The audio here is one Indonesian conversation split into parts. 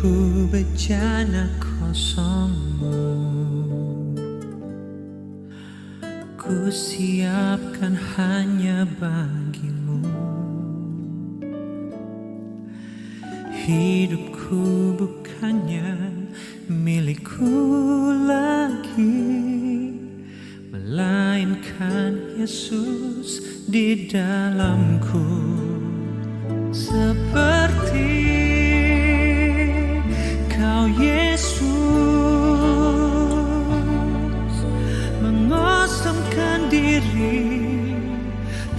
Hidupku bejana kosongmu, ku siapkan hanya bagimu. Hidupku bukannya milikku lagi, melainkan Yesus di dalamku. Seperti Kau Yesus mengosongkan diri,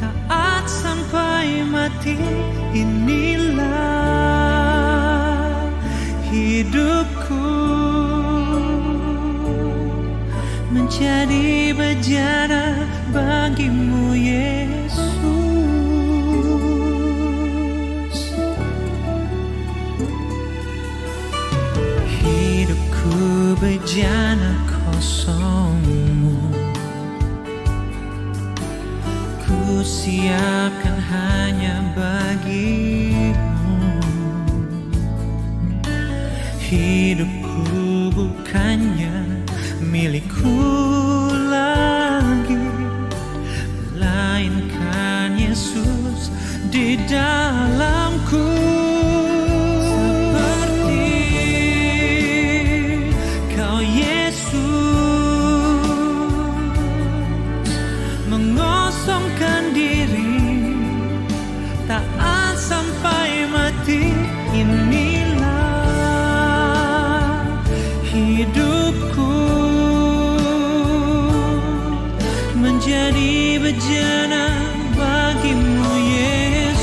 taat sampai mati. Inilah hidupku, menjadi bejana bagimu Yesus. Hidupku bejana kosongmu, ku siapkan hanya bagimu. Hidupku bukannya milikku lagi, melainkan Yesus di dalamku. Seperti Kau Yesus mengosongkan diri, taat sampai mati. Inilah hidupku, menjadi bejana bagimu Yesus.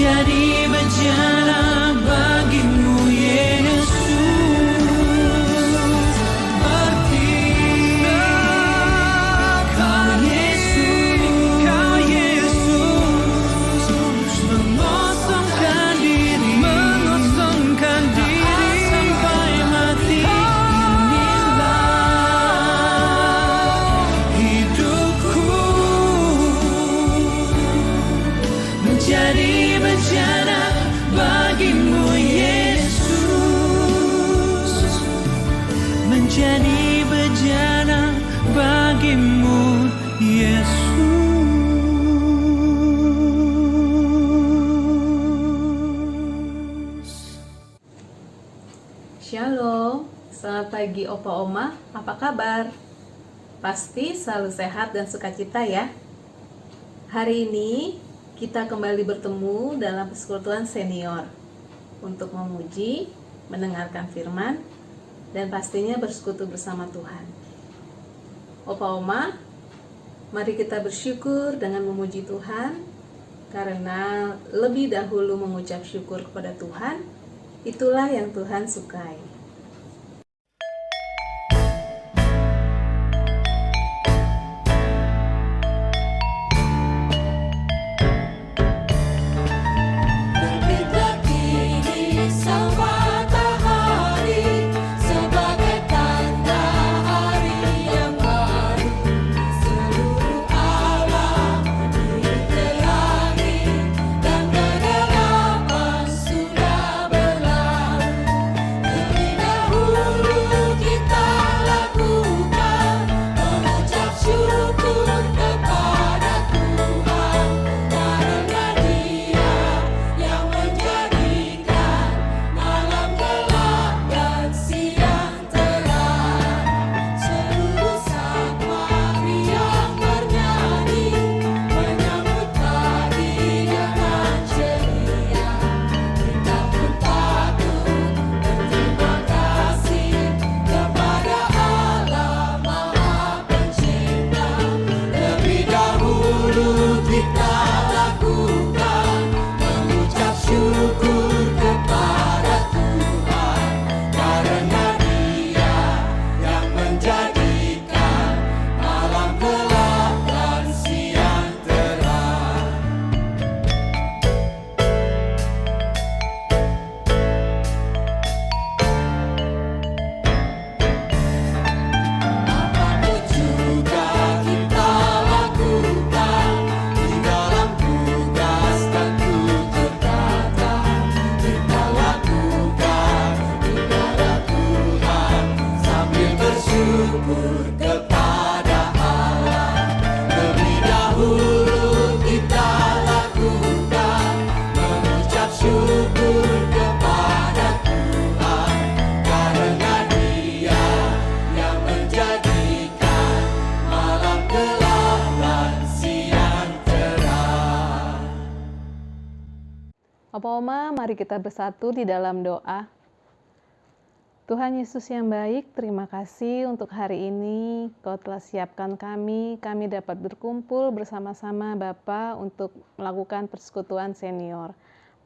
Jadi bejana bagimu Yesus. Seperti Kau Yesus mengosongkan diri, taat sampai mati. Inilah hidupku, menjadi bejana bagimu Yesus, menjadi bejana bagimu Yesus. Shalom, selamat pagi Opa Oma, apa kabar? Pasti selalu sehat dan sukacita ya. Hari ini kita kembali bertemu dalam persekutuan senior untuk memuji, mendengarkan firman, dan pastinya bersekutu bersama Tuhan. Opa Oma, mari kita bersyukur dengan memuji Tuhan, karena lebih dahulu mengucap syukur kepada Tuhan, itulah yang Tuhan sukai. Sudah berlalu Opa Oma, mari kita bersatu di dalam doa. Tuhan Yesus yang baik, terima kasih untuk hari ini Kau telah siapkan kami dapat berkumpul bersama-sama Bapa untuk melakukan persekutuan senior.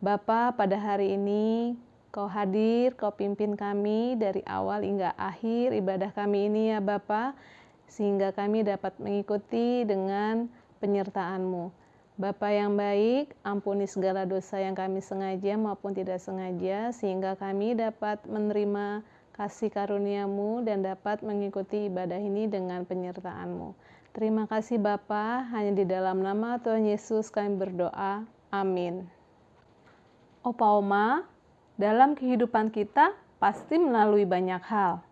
Bapa, pada hari ini Kau hadir, Kau pimpin kami dari awal hingga akhir ibadah kami ini ya Bapa, sehingga kami dapat mengikuti dengan penyertaan-Mu. Bapa yang baik, ampuni segala dosa yang kami sengaja maupun tidak sengaja, sehingga kami dapat menerima kasih karunia-Mu dan dapat mengikuti ibadah ini dengan penyertaan-Mu. Terima kasih Bapa, hanya di dalam nama Tuhan Yesus kami berdoa. Amin. Opa Oma, dalam kehidupan kita pasti melalui banyak hal.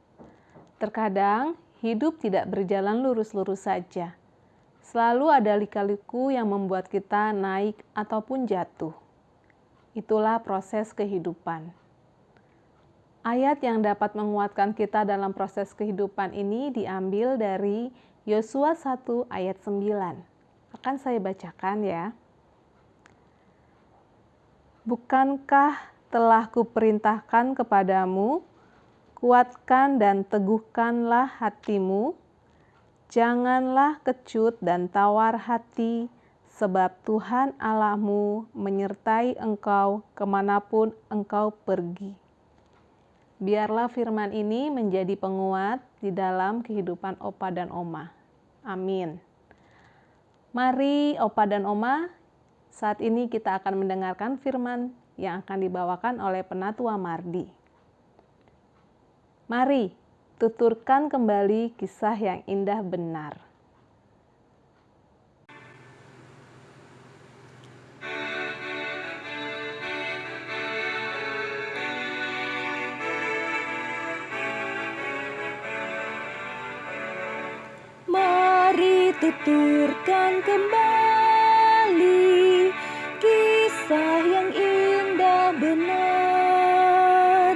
Terkadang hidup tidak berjalan lurus-lurus saja. Selalu ada lika-liku yang membuat kita naik ataupun jatuh. Itulah proses kehidupan. Ayat yang dapat menguatkan kita dalam proses kehidupan ini diambil dari Yosua 1 ayat 9. Akan saya bacakan ya. Bukankah telah kuperintahkan kepadamu, kuatkan dan teguhkanlah hatimu, janganlah kecut dan tawar hati, sebab Tuhan Allahmu menyertai engkau kemanapun engkau pergi. Biarlah firman ini menjadi penguat di dalam kehidupan Opa dan Oma. Amin. Mari Opa dan Oma, saat ini kita akan mendengarkan firman yang akan dibawakan oleh Penatua Mardi. Mari tuturkan kembali kisah yang indah benar. Mari tuturkan kembali kisah yang indah benar,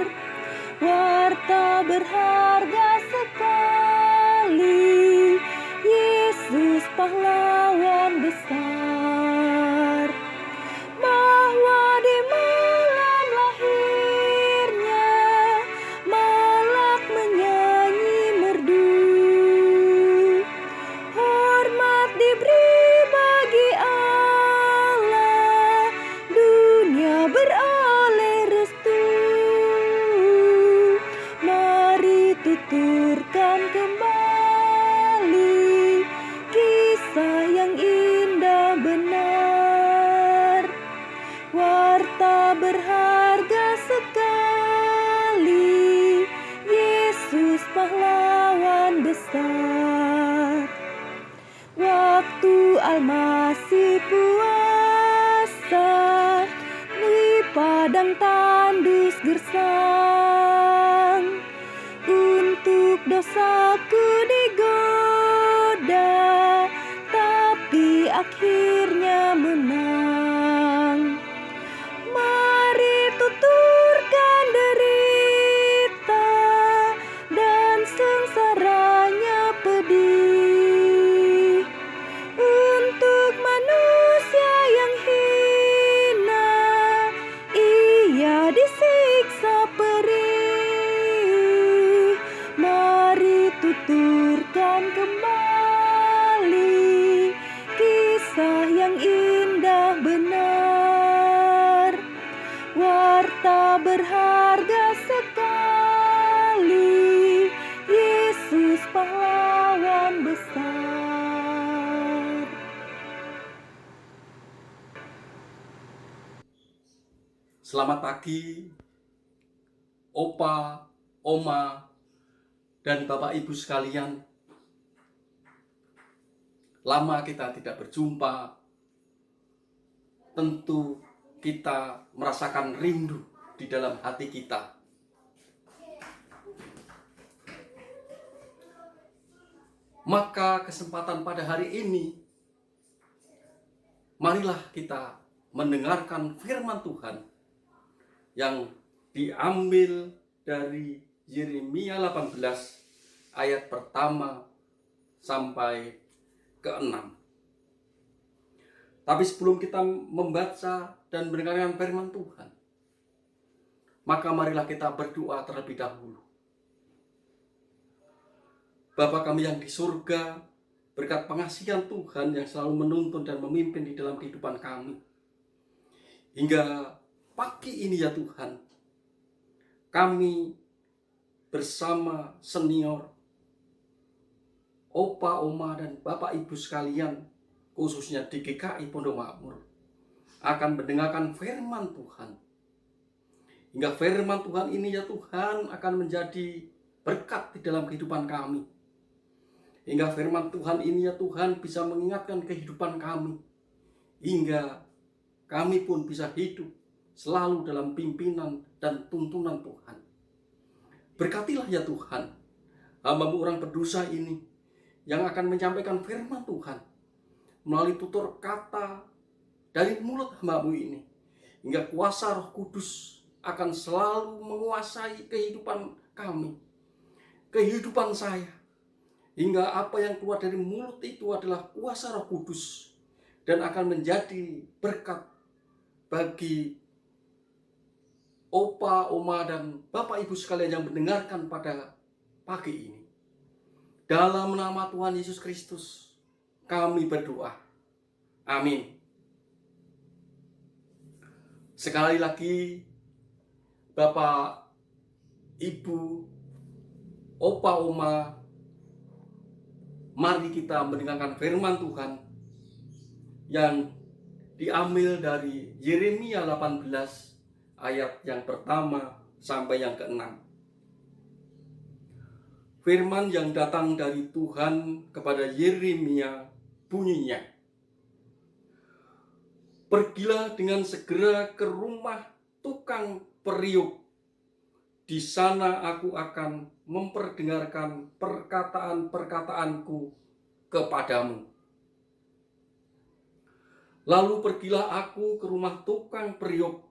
warta berharga sekali, Yesus pahlawan besar, bahwa di malam lahirnya malak menyanyi merdu, hormat diberi bagi Allah, dunia beroleh restu. Mari tuturkan kembali kisah yang indah benar, warta berharga sekali, Yesus pahlawan besar. Waktu Almasih puasa di padang tandus gersang, untuk dosaku digoda, tapi akhirnya menang. Mari tuturkan derita dan sengsaranya pedih, untuk manusia yang hina, ia disiksa perih. Mari tuturkan kembali kisah yang indah benar, warta berharga sekali, Yesus pahlawan besar. Selamat pagi, Opa, Oma, dan Bapak Ibu sekalian. Lama kita tidak berjumpa, tentu kita merasakan rindu di dalam hati kita. Maka kesempatan pada hari ini, marilah kita mendengarkan firman Tuhan yang diambil dari Yeremia 18 ayat pertama sampai ke-6. Tapi sebelum kita membaca dan mendengarkan firman Tuhan, maka marilah kita berdoa terlebih dahulu. Bapa kami yang di surga, berkat pengasihan Tuhan yang selalu menuntun dan memimpin di dalam kehidupan kami, hingga pagi ini ya Tuhan, kami bersama senior, opa, oma, dan bapak ibu sekalian, khususnya di GKI Pondok Makmur, akan mendengarkan firman Tuhan. Hingga firman Tuhan ini ya Tuhan akan menjadi berkat di dalam kehidupan kami. Hingga firman Tuhan ini ya Tuhan bisa mengingatkan kehidupan kami. Hingga kami pun bisa hidup selalu dalam pimpinan dan tuntunan Tuhan. Berkatilah ya Tuhan hamba-Mu orang berdosa ini yang akan menyampaikan firman Tuhan melalui tutur kata dari mulut hamba-Mu ini, hingga kuasa Roh Kudus akan selalu menguasai kehidupan kami, kehidupan saya, hingga apa yang keluar dari mulut itu adalah kuasa Roh Kudus dan akan menjadi berkat bagi opa, oma, dan bapak ibu sekalian yang mendengarkan pada pagi ini. Dalam nama Tuhan Yesus Kristus kami berdoa. Amin. Sekali lagi, bapak, ibu, opa, oma, mari kita mendengarkan firman Tuhan yang diambil dari Yeremia 18 ayat yang pertama sampai yang ke-6. Firman yang datang dari Tuhan kepada Yeremia bunyinya, "Pergilah dengan segera ke rumah tukang periuk. Di sana aku akan memperdengarkan perkataan-perkataanku kepadamu." Lalu pergilah aku ke rumah tukang periuk,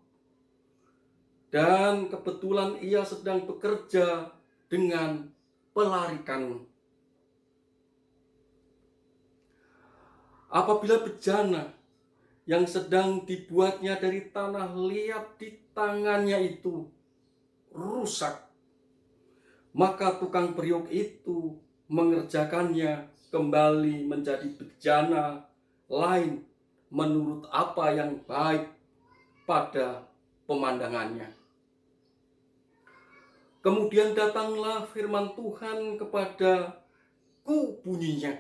dan kebetulan ia sedang bekerja dengan pelarikan. Apabila bejana yang sedang dibuatnya dari tanah liat di tangannya itu rusak, maka tukang periuk itu mengerjakannya kembali menjadi bejana lain menurut apa yang baik pada pemandangannya. Kemudian datanglah firman Tuhan kepadaku bunyinya,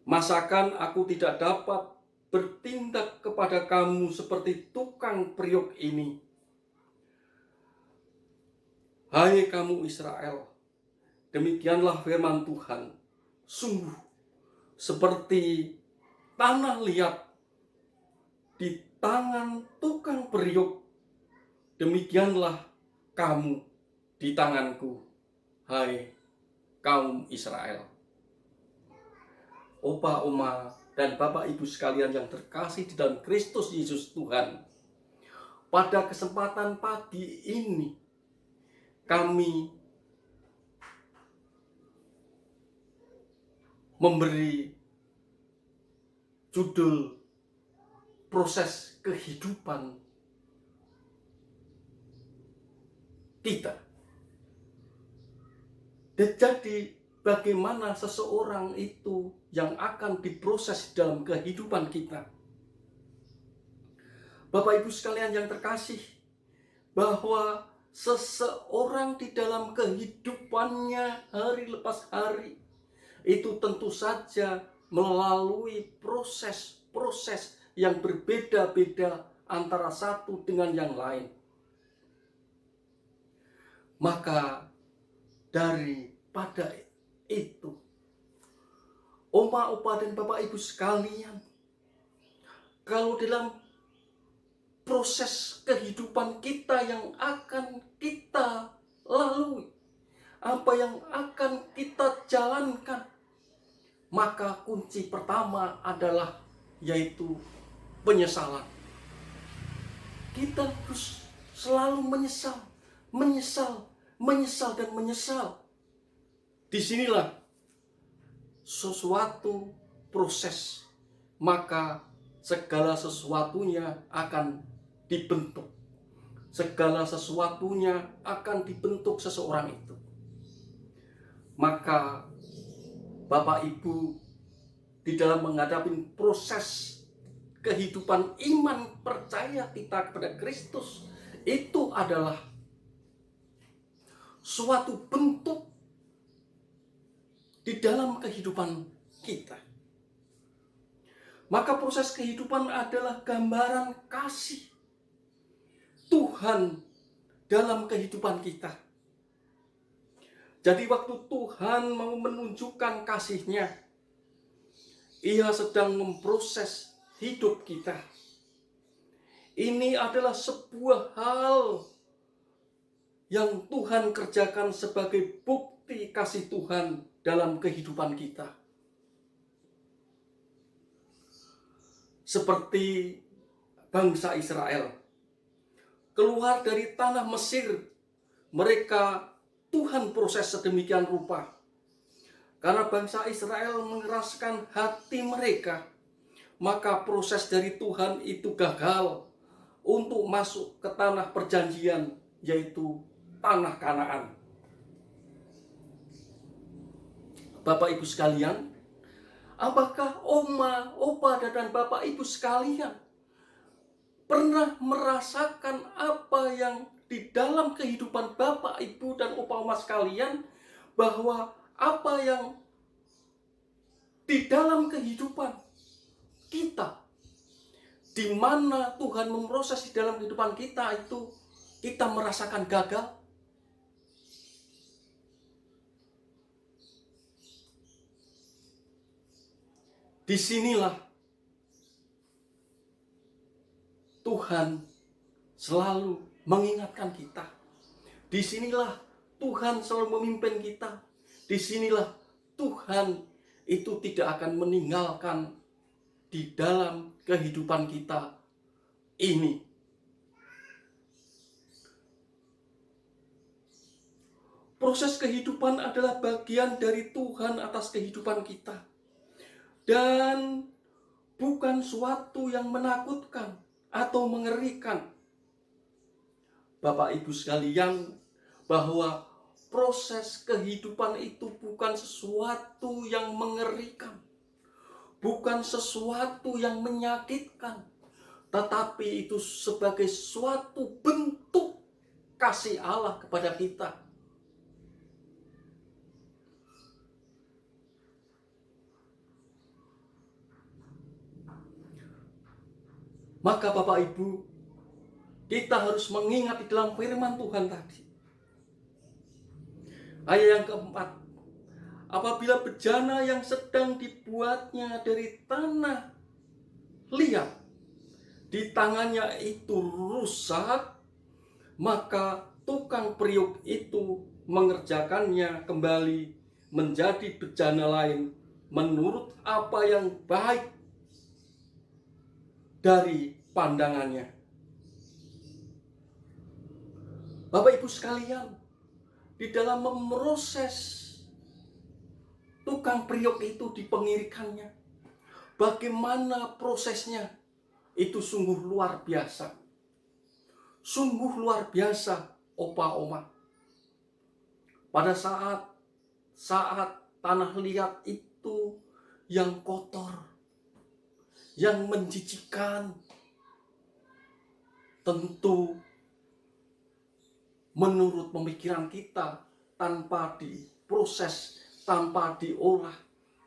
"Masakan aku tidak dapat bertindak kepada kamu seperti tukang periuk ini? Hai kamu Israel, demikianlah firman Tuhan, sungguh seperti tanah liat di tangan tukang periuk, demikianlah kamu di tanganku, hai kaum Israel." Opa, oma, dan bapak ibu sekalian yang terkasih di dalam Kristus Yesus Tuhan, pada kesempatan pagi ini kami memberi judul proses kehidupan kita. Dan jadi bagaimana seseorang itu yang akan diproses dalam kehidupan kita. Bapak ibu sekalian yang terkasih, bahwa seseorang di dalam kehidupannya hari lepas hari itu tentu saja melalui proses-proses yang berbeda-beda antara satu dengan yang lain. Maka daripada itu, oma, opa, dan bapak ibu sekalian, kalau dalam proses kehidupan kita yang akan kita lalui, apa yang akan kita jalankan, maka kunci pertama adalah yaitu penyesalan. Kita harus selalu menyesal dan menyesal. Disinilah sesuatu proses maka segala sesuatunya akan dibentuk. Segala sesuatunya akan dibentuk seseorang itu. Maka Bapak Ibu, di dalam menghadapi proses kehidupan iman percaya kita kepada Kristus, itu adalah suatu bentuk di dalam kehidupan kita. Maka proses kehidupan adalah gambaran kasih Tuhan dalam kehidupan kita. Jadi waktu Tuhan mau menunjukkan kasih-Nya, Ia sedang memproses hidup kita. Ini adalah sebuah hal yang Tuhan kerjakan sebagai bukti kasih Tuhan dalam kehidupan kita. Seperti bangsa Israel keluar dari tanah Mesir, mereka Tuhan proses sedemikian rupa. Karena bangsa Israel mengeraskan hati mereka, maka proses dari Tuhan itu gagal untuk masuk ke tanah perjanjian, yaitu tanah Kanaan. Bapak Ibu sekalian, apakah Oma, Opa, dan Bapak Ibu sekalian pernah merasakan apa yang di dalam kehidupan Bapak, Ibu, dan Opa, Oma sekalian, bahwa apa yang di dalam kehidupan kita, di mana Tuhan memproses di dalam kehidupan kita itu, kita merasakan gagal? Disinilah Tuhan selalu mengingatkan kita. Disinilah Tuhan selalu memimpin kita. Disinilah Tuhan itu tidak akan meninggalkan di dalam kehidupan kita ini. Proses kehidupan adalah bagian dari Tuhan atas kehidupan kita. Dan bukan suatu yang menakutkan atau mengerikan. Bapak Ibu sekalian, bahwa proses kehidupan itu bukan sesuatu yang mengerikan, bukan sesuatu yang menyakitkan, tetapi itu sebagai suatu bentuk kasih Allah kepada kita. Maka Bapak Ibu, kita harus mengingat di dalam firman Tuhan tadi. Ayat yang keempat, apabila bejana yang sedang dibuatnya dari tanah liat, di tangannya itu rusak, maka tukang periuk itu mengerjakannya kembali menjadi bejana lain menurut apa yang baik dari pandangannya. Bapak Ibu sekalian, di dalam memproses tukang periuk itu di pengirikannya, bagaimana prosesnya, itu sungguh luar biasa. Sungguh luar biasa, Opa, Oma. Pada saat tanah liat itu yang kotor, yang menjijikkan, tentu menurut pemikiran kita, tanpa diproses, tanpa diolah,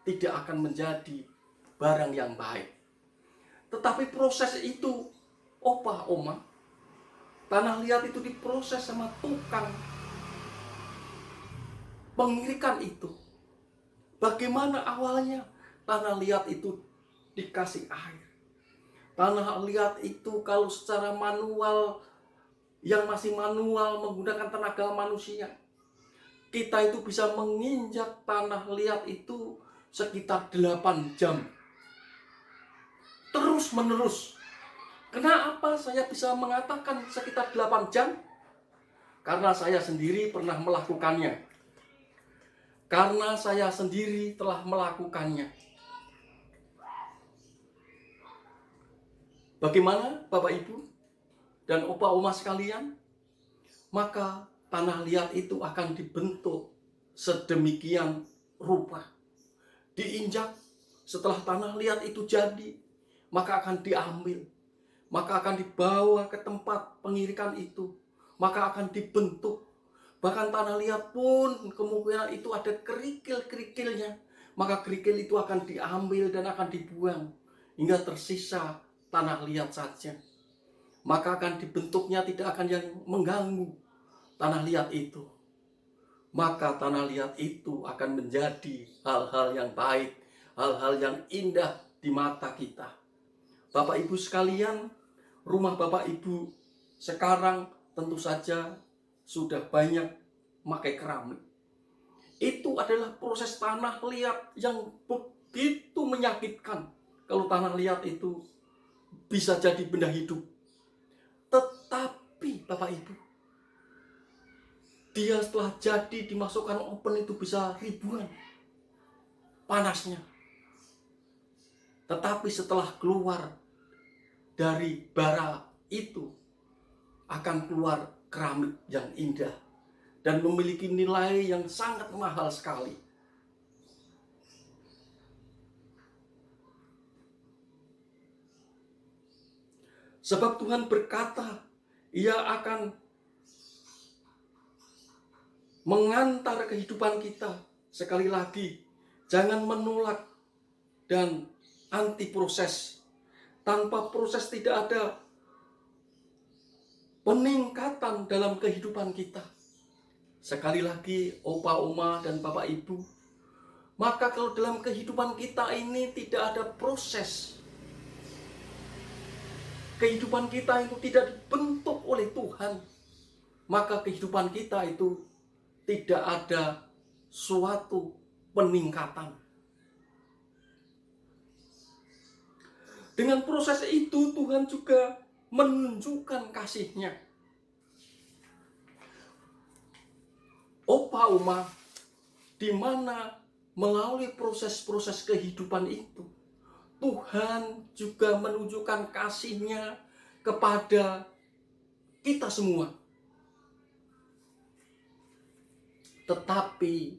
tidak akan menjadi barang yang baik. Tetapi proses itu, Opa, Oma, tanah liat itu diproses sama tukang pengirikan itu. Bagaimana awalnya tanah liat itu dikasih air. Tanah liat itu kalau secara manual, yang masih manual menggunakan tenaga manusia, kita itu bisa menginjak tanah liat itu sekitar 8 jam. Terus menerus. Kenapa saya bisa mengatakan sekitar 8 jam? Karena saya sendiri pernah melakukannya. Karena saya sendiri telah melakukannya. Bagaimana Bapak Ibu dan Opa Oma sekalian? Maka tanah liat itu akan dibentuk sedemikian rupa. Diinjak, setelah tanah liat itu jadi, maka akan diambil. Maka akan dibawa ke tempat pengirikan itu. Maka akan dibentuk. Bahkan tanah liat pun kemungkinan itu ada kerikil-kerikilnya. Maka kerikil itu akan diambil dan akan dibuang. Hingga tersisa tanah liat saja. Maka akan dibentuknya tidak akan yang mengganggu tanah liat itu. Maka tanah liat itu akan menjadi hal-hal yang baik, hal-hal yang indah di mata kita. Bapak Ibu sekalian, rumah Bapak Ibu sekarang tentu saja sudah banyak memakai keramik. Itu adalah proses tanah liat yang begitu menyakitkan. Kalau tanah liat itu bisa jadi benda hidup. Tetapi Bapak Ibu, dia setelah jadi dimasukkan oven itu bisa ribuan panasnya. Tetapi setelah keluar dari bara itu akan keluar keramik yang indah dan memiliki nilai yang sangat mahal sekali. Sebab Tuhan berkata, Ia akan mengantar kehidupan kita. Sekali lagi, jangan menolak dan anti proses. Tanpa proses tidak ada peningkatan dalam kehidupan kita. Sekali lagi, Opa, Oma, dan Bapak Ibu, maka kalau dalam kehidupan kita ini tidak ada proses, kehidupan kita itu tidak dibentuk oleh Tuhan, maka kehidupan kita itu tidak ada suatu peningkatan. Dengan proses itu Tuhan juga menunjukkan kasih-Nya. Opa, Oma, di mana melalui proses-proses kehidupan itu Tuhan juga menunjukkan kasih-Nya kepada kita semua. Tetapi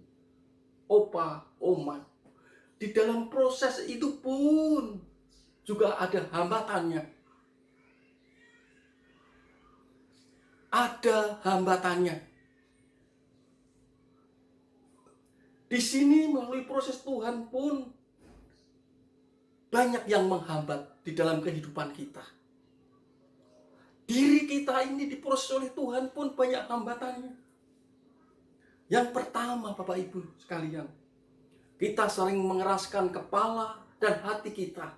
Opa, Oma, di dalam proses itu pun juga ada hambatannya. Ada hambatannya. Di sini melalui proses Tuhan pun banyak yang menghambat di dalam kehidupan kita. Diri kita ini diproses oleh Tuhan pun banyak hambatannya. Yang pertama, Bapak Ibu sekalian, kita sering mengeraskan kepala dan hati kita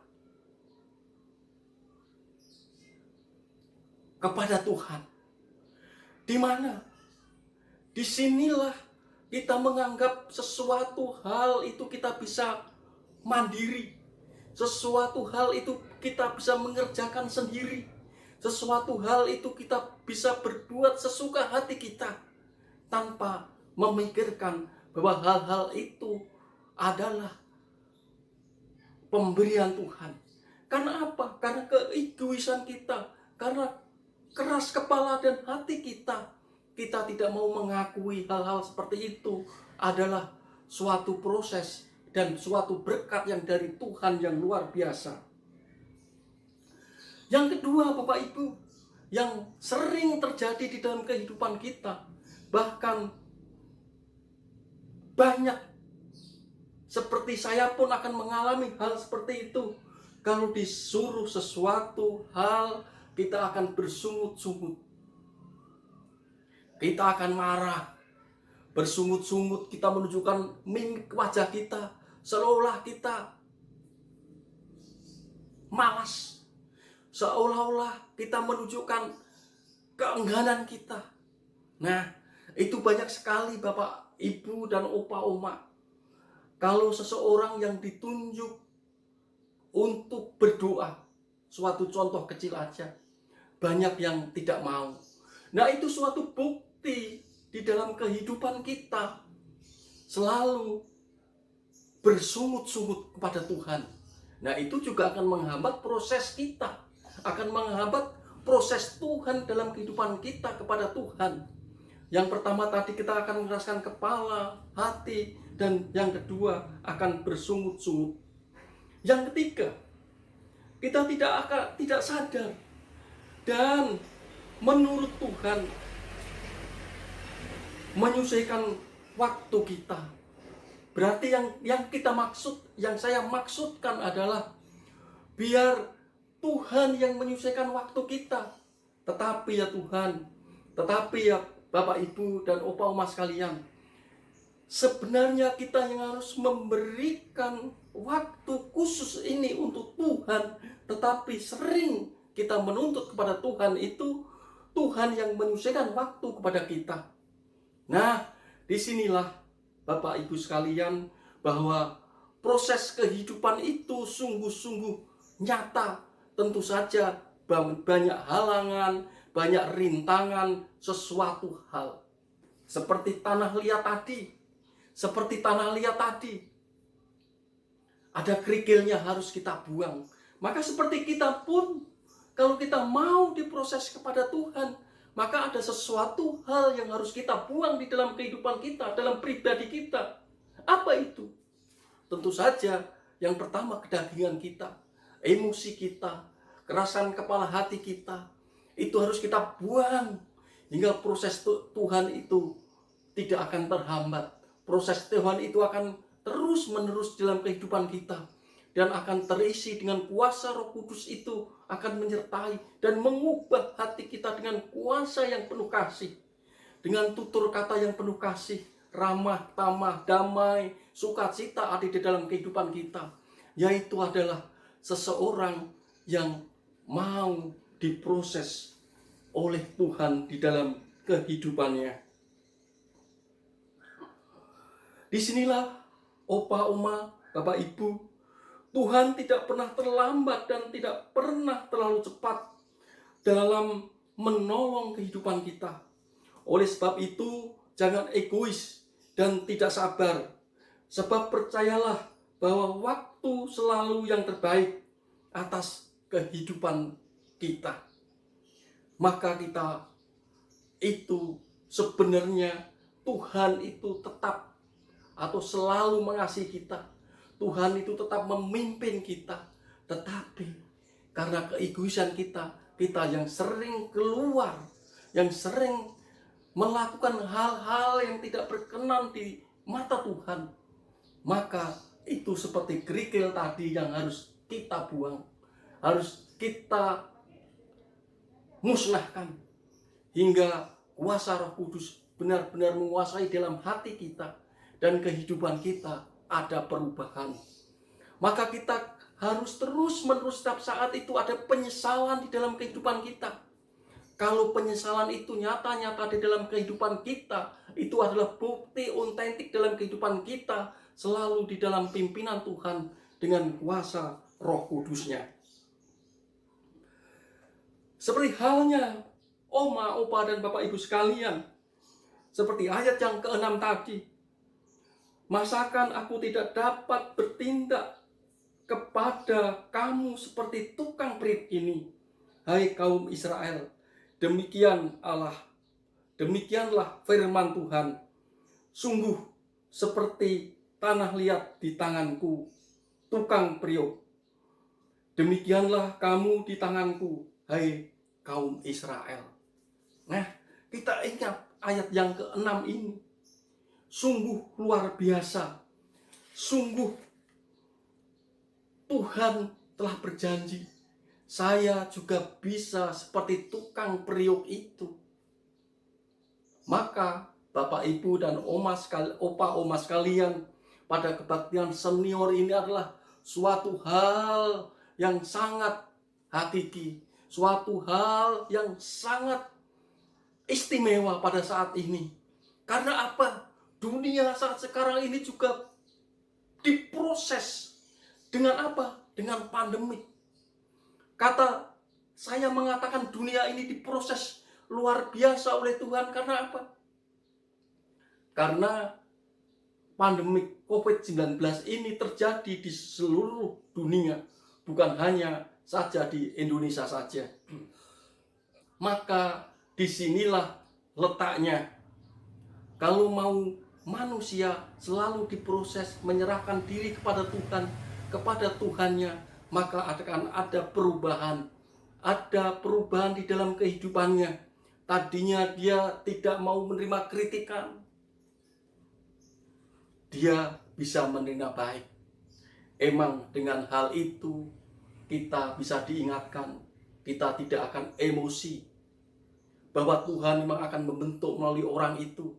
kepada Tuhan. Di mana? Disinilah kita menganggap sesuatu hal itu kita bisa mandiri. Sesuatu hal itu kita bisa mengerjakan sendiri. Sesuatu hal itu kita bisa berbuat sesuka hati kita tanpa memikirkan bahwa hal-hal itu adalah pemberian Tuhan. Karena apa? Karena keegoisan kita, karena keras kepala dan hati kita. Kita tidak mau mengakui hal-hal seperti itu adalah suatu proses dan suatu berkat yang dari Tuhan yang luar biasa. Yang kedua, Bapak Ibu, yang sering terjadi di dalam kehidupan kita, bahkan banyak seperti saya pun akan mengalami hal seperti itu. Kalau disuruh sesuatu hal, kita akan bersungut-sungut. Kita akan marah, bersungut-sungut, kita menunjukkan mimik wajah kita, seolah kita malas, seolah-olah kita menunjukkan keengganan kita. Nah, itu banyak sekali Bapak, Ibu, dan Opa, Oma. Kalau seseorang yang ditunjuk untuk berdoa, suatu contoh kecil aja, banyak yang tidak mau. Nah, itu suatu bukti di dalam kehidupan kita selalu bersungut-sungut kepada Tuhan. Nah, itu juga akan menghambat proses kita. akan menghambat proses Tuhan dalam kehidupan kita kepada Tuhan. Yang pertama tadi kita akan merasakan kepala, hati, dan yang kedua akan bersungut-sungut. Yang ketiga, kita tidak sadar, dan menurut Tuhan menyelesaikan waktu kita. Berarti yang saya maksudkan adalah biar Tuhan yang menyelesaikan waktu kita. Tetapi ya Tuhan, tetapi ya Bapak Ibu dan Opa Oma sekalian, sebenarnya kita yang harus memberikan waktu khusus ini untuk Tuhan, tetapi sering kita menuntut kepada Tuhan itu Tuhan yang menyelesaikan waktu kepada kita. Nah, disinilah Bapak Ibu sekalian bahwa proses kehidupan itu sungguh-sungguh nyata. Tentu saja banyak halangan, banyak rintangan, sesuatu hal. Seperti tanah liat tadi. Ada kerikilnya harus kita buang. Maka seperti kita pun, kalau kita mau diproses kepada Tuhan, maka ada sesuatu hal yang harus kita buang di dalam kehidupan kita, dalam pribadi kita. Apa itu? Tentu saja yang pertama kedagingan kita, emosi kita, kerasan kepala hati kita. Itu harus kita buang hingga proses Tuhan itu tidak akan terhambat. Proses Tuhan itu akan terus-menerus dalam kehidupan kita dan akan terisi dengan kuasa Roh Kudus. Itu akan menyertai dan mengubah hati kita dengan kuasa yang penuh kasih, dengan tutur kata yang penuh kasih, ramah, tamah, damai, sukacita ada di dalam kehidupan kita. Yaitu adalah seseorang yang mau diproses oleh Tuhan di dalam kehidupannya. Disinilah Opa, Oma, Bapak, Ibu, Tuhan tidak pernah terlambat dan tidak pernah terlalu cepat dalam menolong kehidupan kita. Oleh sebab itu, jangan egois dan tidak sabar. Sebab percayalah bahwa waktu selalu yang terbaik atas kehidupan kita. Maka kita itu sebenarnya Tuhan itu tetap atau selalu mengasihi kita. Tuhan itu tetap memimpin kita. Tetapi karena keegoisan kita yang sering keluar, yang sering melakukan hal-hal yang tidak berkenan di mata Tuhan, maka itu seperti kerikil tadi yang harus kita buang, harus kita musnahkan, hingga kuasa Roh Kudus benar-benar menguasai dalam hati kita dan kehidupan kita ada perubahan. Maka kita harus terus-menerus setiap saat itu ada penyesalan di dalam kehidupan kita. Kalau penyesalan itu nyata-nyata di dalam kehidupan kita, itu adalah bukti otentik dalam kehidupan kita, selalu di dalam pimpinan Tuhan dengan kuasa Roh Kudusnya. Seperti halnya Oma, Opa, dan Bapak Ibu sekalian, seperti ayat yang ke-6 tadi, masakan aku tidak dapat bertindak kepada kamu seperti tukang perit ini, hai kaum Israel. Demikianlah firman Tuhan. Sungguh seperti tanah liat di tanganku, tukang periuk. Demikianlah kamu di tanganku, hai kaum Israel. Nah, kita ingat ayat yang ke-6 ini. Sungguh luar biasa. Sungguh Tuhan telah berjanji, saya juga bisa seperti tukang periuk itu. Maka Bapak, Ibu, dan Opa, Oma sekalian, pada kebaktian senior ini adalah suatu hal yang sangat hakiki, suatu hal yang sangat istimewa pada saat ini. Karena apa? Dunia saat sekarang ini juga diproses dengan apa? Dengan pandemi. Saya mengatakan dunia ini diproses luar biasa oleh Tuhan. Karena apa? Karena pandemi COVID-19 ini terjadi di seluruh dunia, bukan hanya saja di Indonesia saja. Maka disinilah letaknya. Kalau mau manusia selalu diproses menyerahkan diri kepada Tuhan, kepada Tuhannya, maka akan ada perubahan. Ada perubahan di dalam kehidupannya. Tadinya dia tidak mau menerima kritikan, dia bisa menerima baik. Emang dengan hal itu kita bisa diingatkan, kita tidak akan emosi, bahwa Tuhan memang akan membentuk melalui orang itu.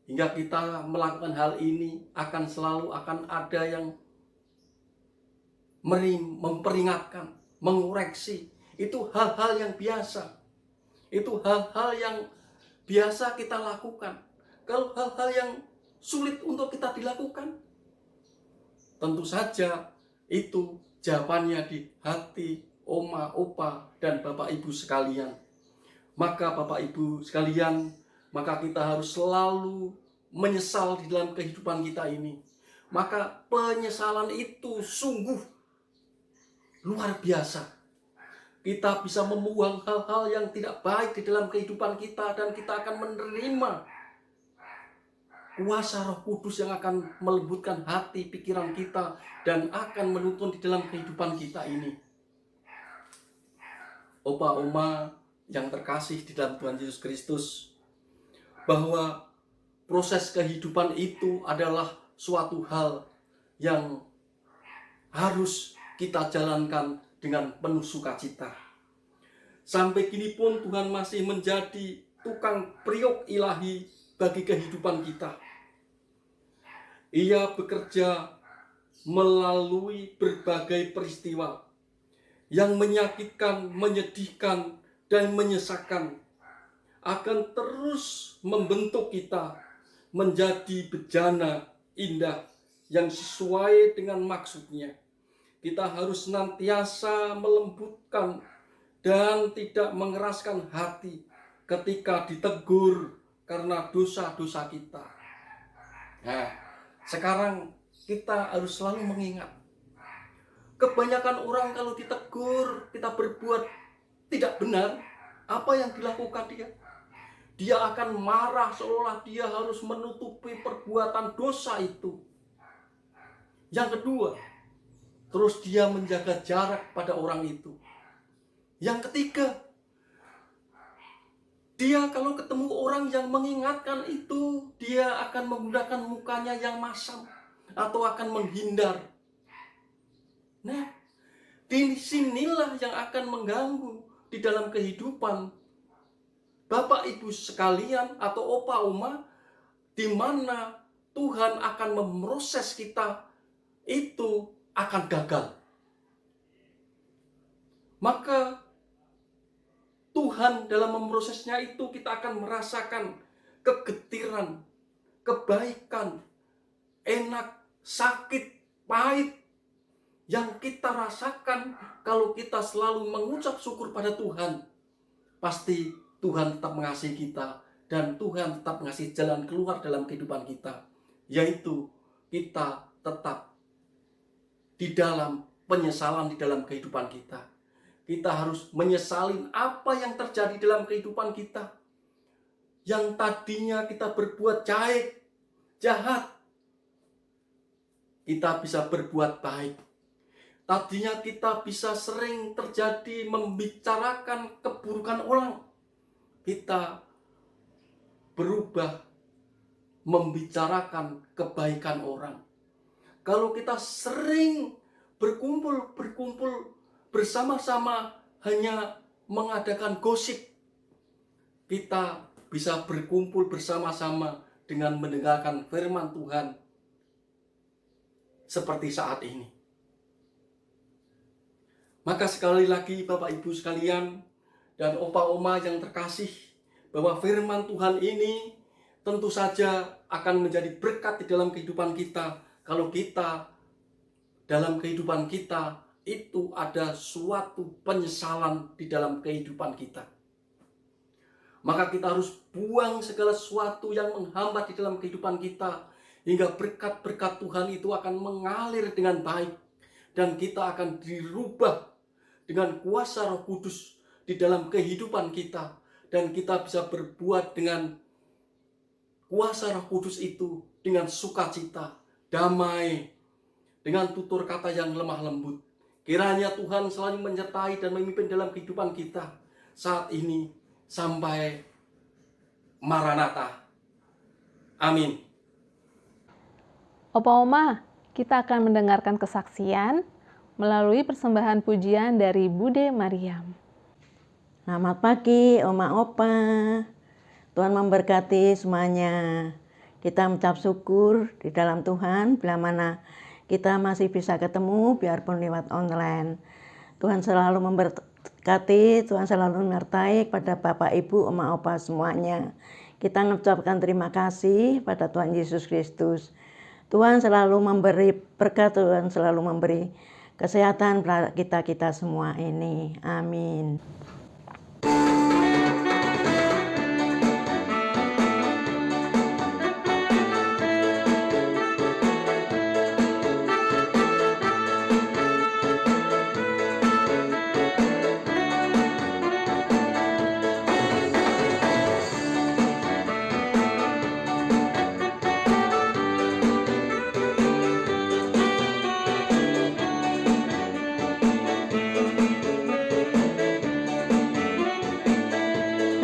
Hingga kita melakukan hal ini akan selalu ada yang memperingatkan, mengoreksi. Itu hal-hal yang biasa. Itu hal-hal yang biasa kita lakukan. Kalau hal-hal yang sulit untuk kita dilakukan, tentu saja itu jawabannya di hati oma, opa, dan bapak ibu sekalian. Maka bapak ibu sekalian, maka kita harus selalu menyesal di dalam kehidupan kita ini. Maka penyesalan itu sungguh luar biasa. Kita bisa membuang hal-hal yang tidak baik di dalam kehidupan kita, dan kita akan menerima kuasa Roh Kudus yang akan melembutkan hati, pikiran kita, dan akan menuntun di dalam kehidupan kita ini. Opa, oma yang terkasih di dalam Tuhan Yesus Kristus, bahwa proses kehidupan itu adalah suatu hal yang harus kita jalankan dengan penuh sukacita. Sampai kini pun Tuhan masih menjadi tukang priok ilahi bagi kehidupan kita. Ia bekerja melalui berbagai peristiwa yang menyakitkan, menyedihkan, dan menyesakan, akan terus membentuk kita menjadi bejana indah yang sesuai dengan maksudnya. Kita harus senantiasa melembutkan dan tidak mengeraskan hati ketika ditegur karena dosa-dosa kita. Nah, sekarang kita harus selalu mengingat, kebanyakan orang kalau ditegur, kita berbuat tidak benar, apa yang dilakukan dia? Dia akan marah seolah dia harus menutupi perbuatan dosa itu. Yang kedua, terus dia menjaga jarak pada orang itu. Yang ketiga, dia kalau ketemu orang yang mengingatkan itu, dia akan menggunakan mukanya yang masam atau akan menghindar. Nah, disinilah yang akan mengganggu di dalam kehidupan Bapak Ibu sekalian atau opa oma, di mana Tuhan akan memproses kita itu akan gagal. Maka Tuhan dalam memprosesnya itu kita akan merasakan kegetiran, kebaikan, enak, sakit, pahit yang kita rasakan kalau kita selalu mengucap syukur pada Tuhan. Pasti Tuhan tetap mengasihi kita, dan Tuhan tetap mengasihi jalan keluar dalam kehidupan kita, yaitu kita tetap di dalam penyesalan di dalam kehidupan kita. Kita harus menyesalin apa yang terjadi dalam kehidupan kita. Yang tadinya kita berbuat jahat, kita bisa berbuat baik. Tadinya kita bisa sering terjadi membicarakan keburukan orang, kita berubah membicarakan kebaikan orang. Kalau kita sering berkumpul bersama-sama hanya mengadakan gosip, kita bisa berkumpul bersama-sama dengan mendengarkan firman Tuhan seperti saat ini. Maka sekali lagi Bapak Ibu sekalian dan opa oma yang terkasih, bahwa firman Tuhan ini tentu saja akan menjadi berkat di dalam kehidupan kita kalau kita dalam kehidupan kita itu ada suatu penyesalan di dalam kehidupan kita. Maka kita harus buang segala sesuatu yang menghambat di dalam kehidupan kita, hingga berkat-berkat Tuhan itu akan mengalir dengan baik, dan kita akan dirubah dengan kuasa Roh Kudus di dalam kehidupan kita, dan kita bisa berbuat dengan kuasa Roh Kudus itu dengan sukacita, damai, dengan tutur kata yang lemah lembut. Kiranya Tuhan selalu menyertai dan memimpin dalam kehidupan kita saat ini sampai Maranatha. Amin. Opa Oma, kita akan mendengarkan kesaksian melalui persembahan pujian dari Bude Mariam. Selamat pagi Oma Opa. Tuhan memberkati semuanya. Kita mengucap syukur di dalam Tuhan bila mana kita masih bisa ketemu biarpun lewat online. Tuhan selalu memberkati, Tuhan selalu menyertai pada Bapak Ibu, Oma Opa semuanya. Kita mengucapkan terima kasih pada Tuhan Yesus Kristus. Tuhan selalu memberi berkat, Tuhan selalu memberi kesehatan pada kita semua ini. Amin.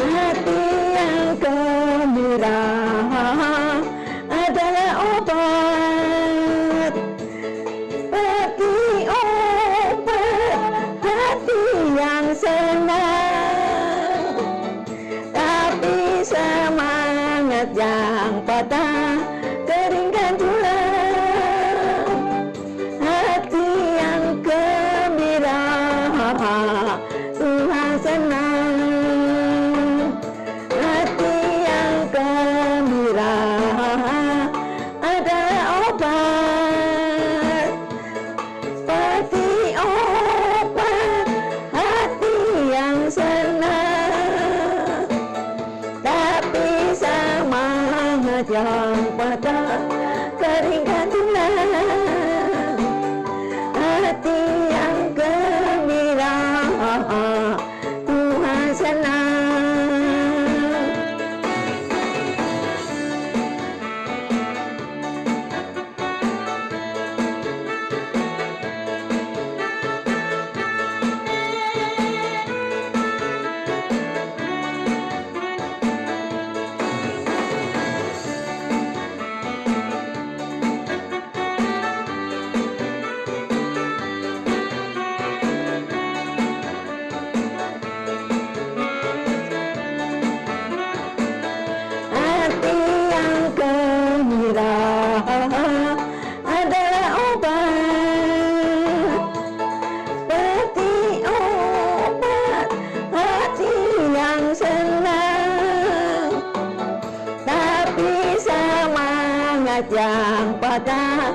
Hati yang gembira adalah obat bagi obat hati yang senang, tapi semangat yang patah keringkan tulang. Hati yang gembira Tuhan senang. Hati yang gembira adalah obat seperti obat hati yang senang, tapi semangat yang patah keringkan tulang. Hati yang gembira Tuhan senang. Hati yang gembira adalah obat seperti obat hati yang senang, tapi semangat yang patah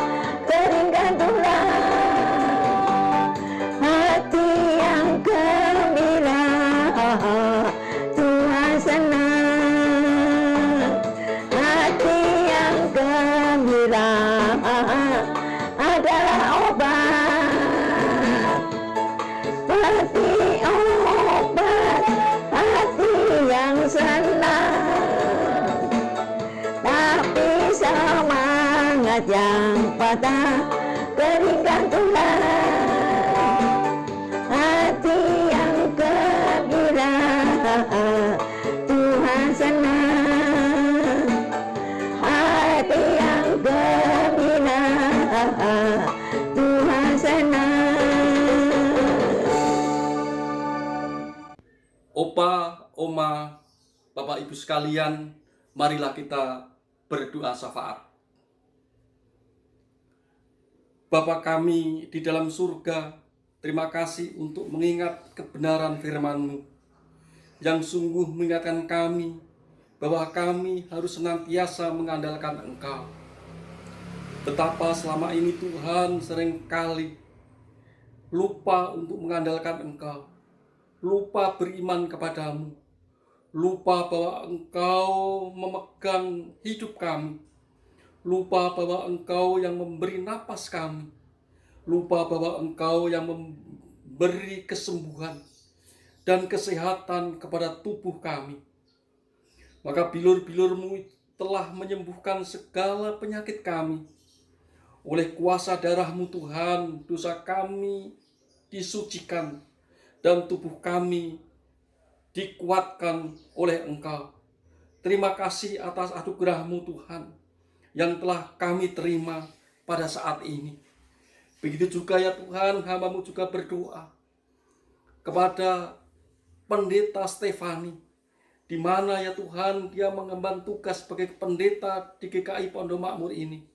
keringkan tulang. Hati yang gembira Tuhan senang. Hati yang gembira adalah obat seperti obat hati yang senang, tapi semangat yang patah keringkan tulang. Hati yang gembira Tuhan senang. Hati yang gembira Tuhan senang. Opa, Oma, Bapak Ibu sekalian, marilah kita berdoa syafaat. Bapa kami di dalam surga, terima kasih untuk mengingat kebenaran firman-Mu yang sungguh mengingatkan kami bahwa kami harus senantiasa mengandalkan Engkau. Betapa selama ini Tuhan seringkali lupa untuk mengandalkan Engkau, lupa beriman kepadamu, lupa bahwa Engkau memegang hidup kami, lupa bahwa Engkau yang memberi napas kami, lupa bahwa Engkau yang beri kesembuhan dan kesehatan kepada tubuh kami. Maka bilur-bilur-Mu telah menyembuhkan segala penyakit kami. Oleh kuasa darah-Mu Tuhan, dosa kami disucikan dan tubuh kami dikuatkan oleh Engkau. Terima kasih atas anugerah-Mu Tuhan yang telah kami terima pada saat ini. Begitu juga ya Tuhan, hamba-Mu juga berdoa kepada Pendeta Stefani, di mana ya Tuhan dia mengemban tugas sebagai pendeta di GKI Pondok Makmur ini.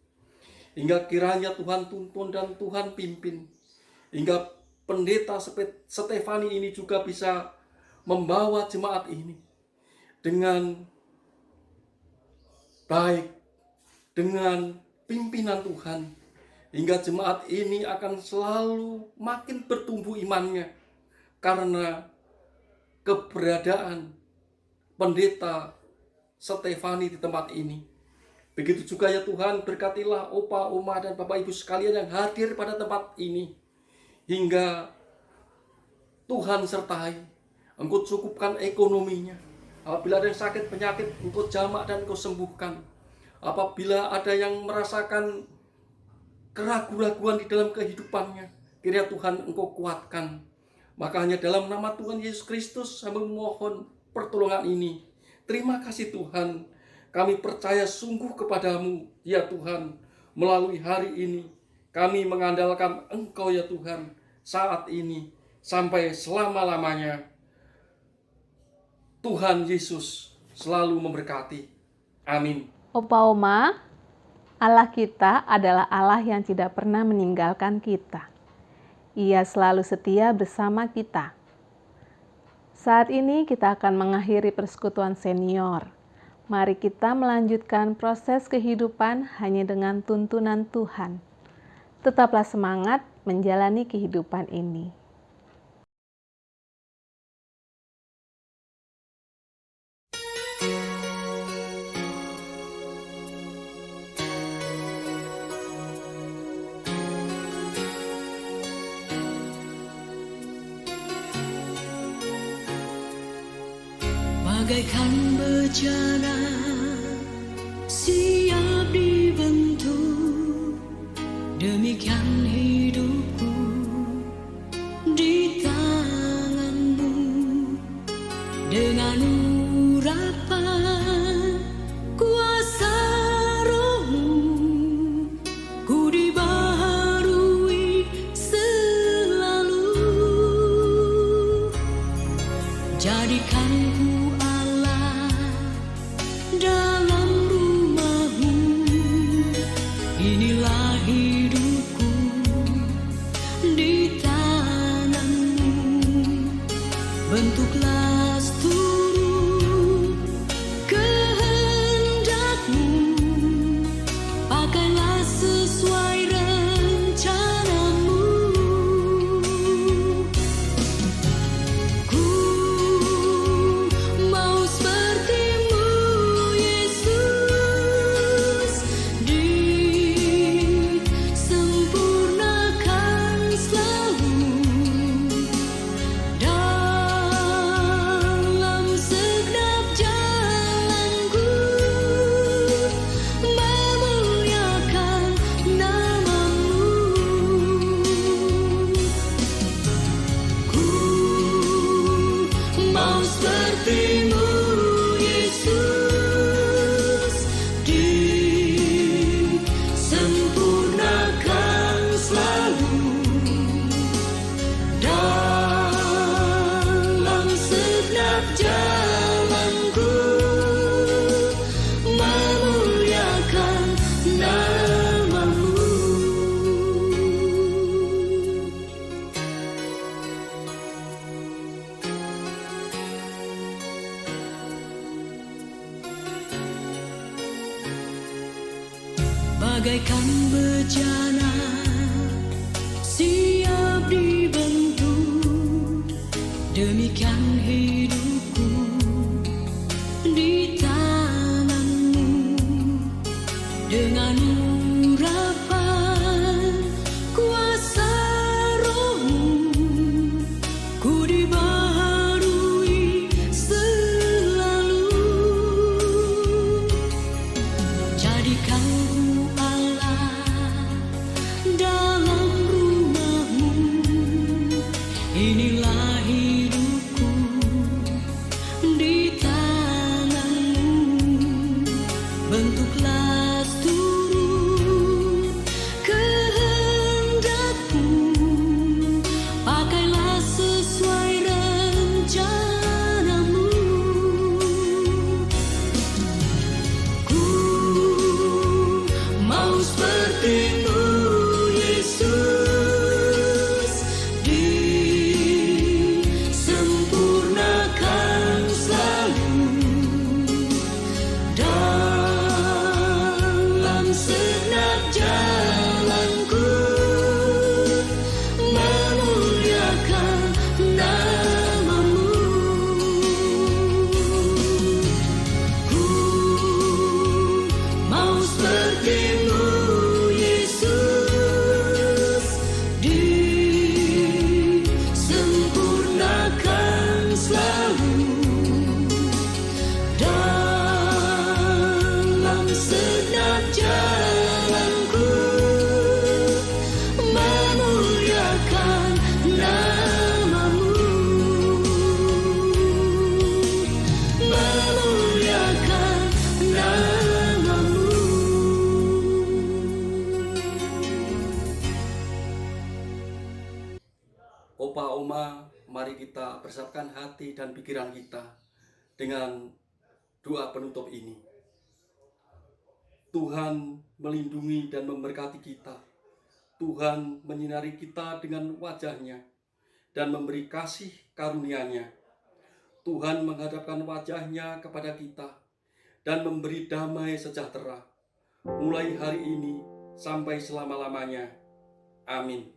Hingga kiranya Tuhan tuntun dan Tuhan pimpin, hingga Pendeta Stefani ini juga bisa membawa jemaat ini dengan baik, dengan pimpinan Tuhan, hingga jemaat ini akan selalu makin bertumbuh imannya karena keberadaan Pendeta Stefani di tempat ini. Begitu juga ya Tuhan, berkatilah opa, oma, dan bapak ibu sekalian yang hadir pada tempat ini, hingga Tuhan sertai, Engkau cukupkan ekonominya. Apabila ada yang sakit penyakit, Engkau jamak dan Engkau sembuhkan. Apabila ada yang merasakan keraguan-raguan di dalam kehidupannya, kiranya Tuhan Engkau kuatkan. Makanya dalam nama Tuhan Yesus Kristus saya memohon pertolongan ini. Terima kasih Tuhan, kami percaya sungguh kepadamu ya Tuhan. Melalui hari ini kami mengandalkan Engkau ya Tuhan, saat ini sampai selama-lamanya. Tuhan Yesus selalu memberkati. Amin. Opa Oma, Allah kita adalah Allah yang tidak pernah meninggalkan kita. Ia selalu setia bersama kita. Saat ini kita akan mengakhiri persekutuan senior. Mari kita melanjutkan proses kehidupan hanya dengan tuntunan Tuhan. Tetaplah semangat menjalani kehidupan ini. Bagaikan bejana siap dibentuk, demikian hidupku di tangan-Mu. Dengan urapan kuasa Roh-Mu, ku dibaharui selalu. Jadikan dalam rumah-Mu, inilah hidupku di tangan-Mu. Bentuklah seluruh kehendak-Mu, pakailah sesuai rencana-Mu. Ku mau seperti-Mu Yesus, disempurnakan selalu dalam segenap jalanku, memuliakan nama-Mu. Bagaikan bejana siap dibentuk, demikian hidupku di tangan-Mu. Dengan urapan kuasa Roh-Mu, inilah hidupku di tanganmu. Bentuklah seluruh kehendakmu, pakailah sesuai rencanamu. Ku mau seperti-Mu, Yesus, disempurnakan selalu dalam segenap jalanku, memuliakan nama-Mu. Ku mau seperti-Mu, Yesus, disempurnakan selalu dalam segenap jalanku, memuliakan nama-Mu, memuliakan nama-Mu. Opa Oma, mari kita bersatukan hati dan pikiran kita dengan doa penutup ini. Tuhan melindungi dan memberkati kita. Tuhan menyinari kita dengan wajah-Nya dan memberi kasih karunia-Nya. Tuhan menghadapkan wajah-Nya kepada kita dan memberi damai sejahtera mulai hari ini sampai selama-lamanya. Amin.